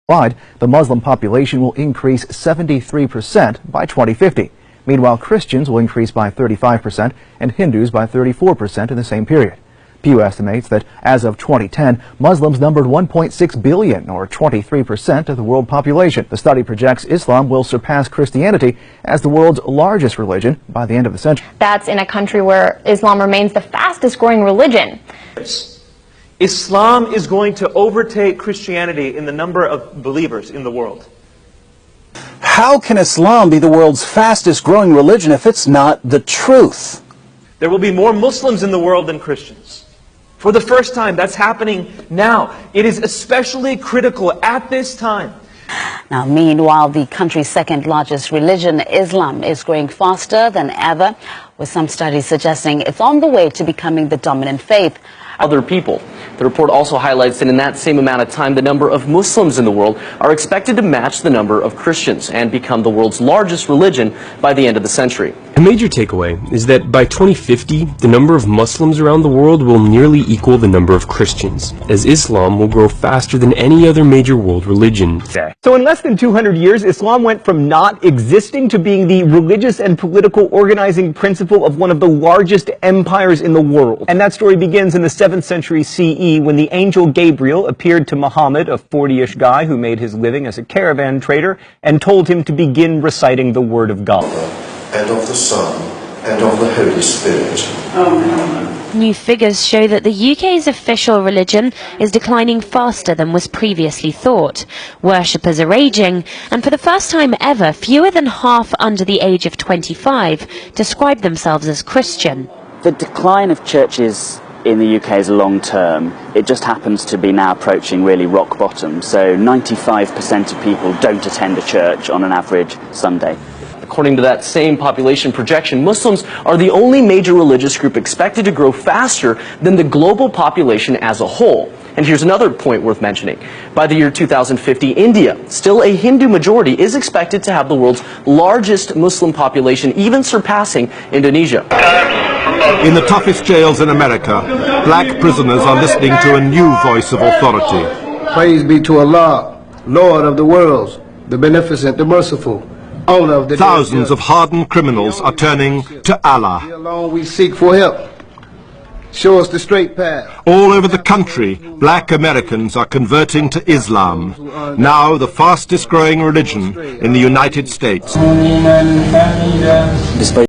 Worldwide, the Muslim population will increase 73% by 2050. Meanwhile, Christians will increase by 35% and Hindus by 34% in the same period. Pew estimates that as of 2010, Muslims numbered 1.6 billion, or 23% of the world population. The study projects Islam will surpass Christianity as the world's largest religion by the end of the century. That's in a country where Islam remains the fastest growing religion. Islam is going to overtake Christianity in the number of believers in the world. How can Islam be the world's fastest growing religion if it's not the truth? There will be more Muslims in the world than Christians. For the first time, that's happening now. It is especially critical at this time. Now, meanwhile, the country's second largest religion, Islam, is growing faster than ever, with some studies suggesting it's on the way to becoming the dominant faith. Other people. The report also highlights that in that same amount of time, the number of Muslims in the world are expected to match the number of Christians and become the world's largest religion by the end of the century. A major takeaway is that by 2050, the number of Muslims around the world will nearly equal the number of Christians, as Islam will grow faster than any other major world religion. So in less than 200 years, Islam went from not existing to being the religious and political organizing principle of one of the largest empires in the world. And that story begins in the 7th century CE when the angel Gabriel appeared to Muhammad, a 40-ish guy who made his living as a caravan trader, and told him to begin reciting the word of God. And of the Son, and of the Holy Spirit. New figures show that the UK's official religion is declining faster than was previously thought. Worshippers are aging, and for the first time ever, fewer than half under the age of 25 describe themselves as Christian. The decline of churches in the UK is long term. It just happens to be now approaching really rock bottom. So 95% of people don't attend a church on an average Sunday. According to that same population projection, Muslims are the only major religious group expected to grow faster than the global population as a whole. And here's another point worth mentioning. By the year 2050, India, still a Hindu majority, is expected to have the world's largest Muslim population, even surpassing Indonesia. In the toughest jails in America, black prisoners are listening to a new voice of authority. Praise be to Allah, Lord of the worlds, the beneficent, the merciful. Thousands of hardened criminals are turning to Allah. Here alone we seek for help. Show us the straight path. All over the country, black Americans are converting to Islam, now the fastest growing religion in the United States. Despite